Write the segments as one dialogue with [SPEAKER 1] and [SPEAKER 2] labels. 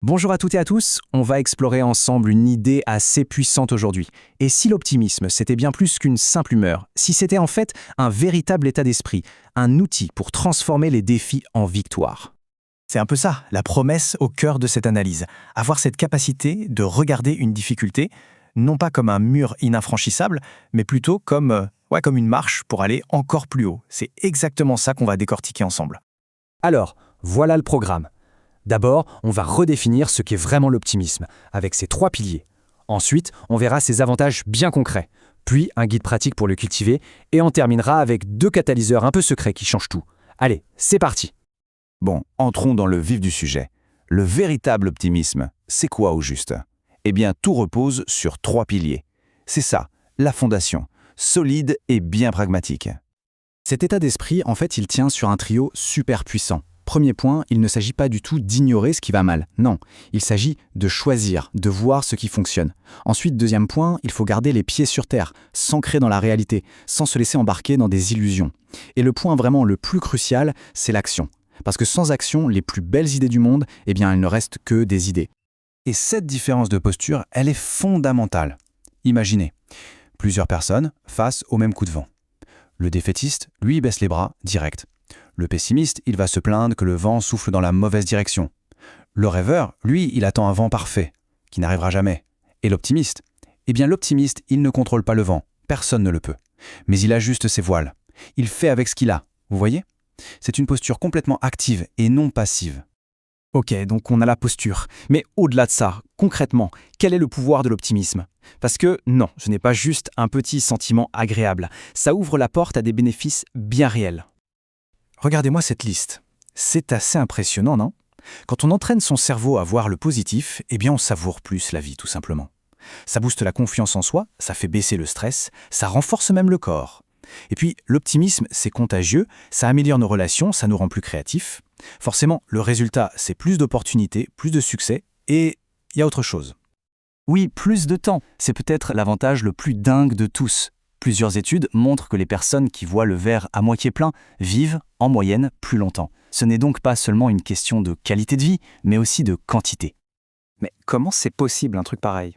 [SPEAKER 1] Bonjour à toutes et à tous, on va explorer ensemble une idée assez puissante aujourd'hui. Et si l'optimisme, c'était bien plus qu'une simple humeur, si c'était en fait un véritable état d'esprit, un outil pour transformer les défis en victoire?
[SPEAKER 2] C'est un peu ça, la promesse au cœur de cette analyse. Avoir cette capacité de regarder une difficulté, non pas comme un mur infranchissable, mais plutôt comme une marche pour aller encore plus haut. C'est exactement ça qu'on va décortiquer ensemble.
[SPEAKER 1] Alors, voilà le programme. D'abord, on va redéfinir ce qu'est vraiment l'optimisme, avec ses 3 piliers. Ensuite, on verra ses avantages bien concrets, puis un guide pratique pour le cultiver, et on terminera avec 2 catalyseurs un peu secrets qui changent tout. Allez, c'est parti!
[SPEAKER 3] Bon, entrons dans le vif du sujet. Le véritable optimisme, c'est quoi au juste? Eh bien, tout repose sur 3 piliers. C'est ça, la fondation, solide et bien pragmatique.
[SPEAKER 4] Cet état d'esprit, en fait, il tient sur un trio super puissant. Premier point, il ne s'agit pas du tout d'ignorer ce qui va mal. Non, il s'agit de choisir, de voir ce qui fonctionne. Ensuite, deuxième point, il faut garder les pieds sur terre, s'ancrer dans la réalité, sans se laisser embarquer dans des illusions. Et le point vraiment le plus crucial, c'est l'action. Parce que sans action, les plus belles idées du monde, eh bien, elles ne restent que des idées.
[SPEAKER 3] Et cette différence de posture, elle est fondamentale. Imaginez, plusieurs personnes face au même coup de vent. Le défaitiste, lui, baisse les bras, direct. Le pessimiste, il va se plaindre que le vent souffle dans la mauvaise direction. Le rêveur, lui, il attend un vent parfait, qui n'arrivera jamais. Et l'optimiste? Eh bien, l'optimiste, il ne contrôle pas le vent, personne ne le peut. Mais il ajuste ses voiles. Il fait avec ce qu'il a, vous voyez? C'est une posture complètement active et non passive.
[SPEAKER 2] Ok, donc on a la posture. Mais au-delà de ça, concrètement, quel est le pouvoir de l'optimisme? Parce que non, ce n'est pas juste un petit sentiment agréable. Ça ouvre la porte à des bénéfices bien réels. Regardez-moi cette liste. C'est assez impressionnant, non? Quand on entraîne son cerveau à voir le positif, eh bien on savoure plus la vie, tout simplement. Ça booste la confiance en soi, ça fait baisser le stress, ça renforce même le corps. Et puis, l'optimisme, c'est contagieux, ça améliore nos relations, ça nous rend plus créatifs. Forcément, le résultat, c'est plus d'opportunités, plus de succès, et il y a autre chose.
[SPEAKER 4] Oui, plus de temps, c'est peut-être l'avantage le plus dingue de tous. Plusieurs études montrent que les personnes qui voient le verre à moitié plein vivent, en moyenne, plus longtemps. Ce n'est donc pas seulement une question de qualité de vie, mais aussi de quantité.
[SPEAKER 2] Mais comment c'est possible un truc pareil?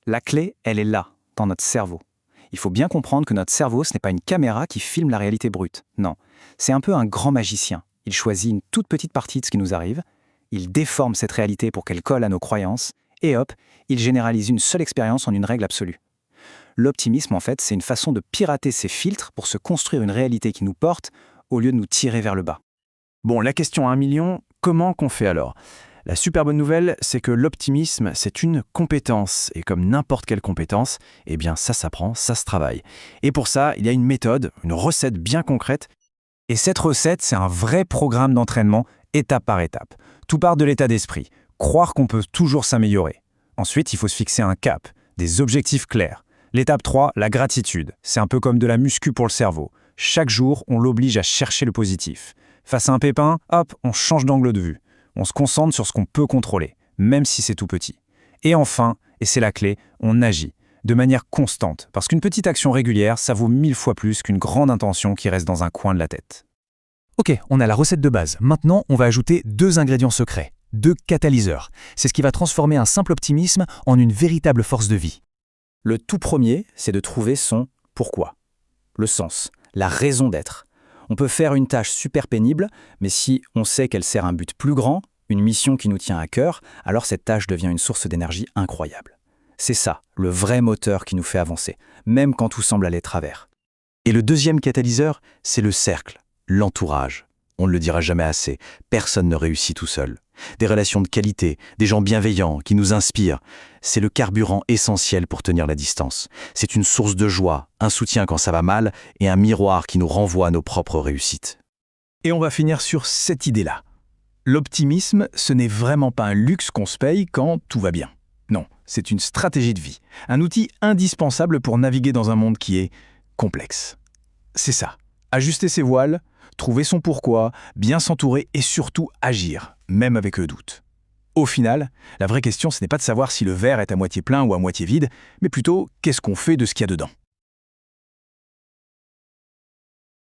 [SPEAKER 2] La clé, elle est là, dans notre cerveau. Il faut bien comprendre que notre cerveau, ce n'est pas une caméra qui filme la réalité brute. Non, c'est un peu un grand magicien. Il choisit une toute petite partie de ce qui nous arrive, il déforme cette réalité pour qu'elle colle à nos croyances, et hop, il généralise une seule expérience en une règle absolue. L'optimisme, en fait, c'est une façon de pirater ces filtres pour se construire une réalité qui nous porte, au lieu de nous tirer vers le bas.
[SPEAKER 5] Bon, la question à 1 million, comment qu'on fait alors? La super bonne nouvelle, c'est que l'optimisme, c'est une compétence. Et comme n'importe quelle compétence, eh bien ça s'apprend, ça se travaille. Et pour ça, il y a une méthode, une recette bien concrète.
[SPEAKER 2] Et cette recette, c'est un vrai programme d'entraînement, étape par étape. Tout part de l'état d'esprit, croire qu'on peut toujours s'améliorer. Ensuite, il faut se fixer un cap, des objectifs clairs. L'étape 3, la gratitude. C'est un peu comme de la muscu pour le cerveau. Chaque jour, on l'oblige à chercher le positif. Face à un pépin, hop, on change d'angle de vue. On se concentre sur ce qu'on peut contrôler, même si c'est tout petit. Et enfin, et c'est la clé, on agit, de manière constante, parce qu'une petite action régulière, ça vaut 1000 fois plus qu'une grande intention qui reste dans un coin de la tête.
[SPEAKER 1] Ok, on a la recette de base. Maintenant, on va ajouter 2 ingrédients secrets, 2 catalyseurs. C'est ce qui va transformer un simple optimisme en une véritable force de vie.
[SPEAKER 2] Le tout premier, c'est de trouver son pourquoi, le sens, la raison d'être. On peut faire une tâche super pénible, mais si on sait qu'elle sert un but plus grand, une mission qui nous tient à cœur, alors cette tâche devient une source d'énergie incroyable. C'est ça, le vrai moteur qui nous fait avancer, même quand tout semble aller de travers.
[SPEAKER 3] Et le deuxième catalyseur, c'est le cercle, l'entourage. On ne le dira jamais assez, personne ne réussit tout seul. Des relations de qualité, des gens bienveillants qui nous inspirent. C'est le carburant essentiel pour tenir la distance. C'est une source de joie, un soutien quand ça va mal et un miroir qui nous renvoie à nos propres réussites.
[SPEAKER 2] Et on va finir sur cette idée-là. L'optimisme, ce n'est vraiment pas un luxe qu'on se paye quand tout va bien. Non, c'est une stratégie de vie, un outil indispensable pour naviguer dans un monde qui est complexe. C'est ça, ajuster ses voiles, trouver son pourquoi, bien s'entourer et surtout agir, même avec le doute. Au final, la vraie question, ce n'est pas de savoir si le verre est à moitié plein ou à moitié vide, mais plutôt qu'est-ce qu'on fait de ce qu'il y a dedans.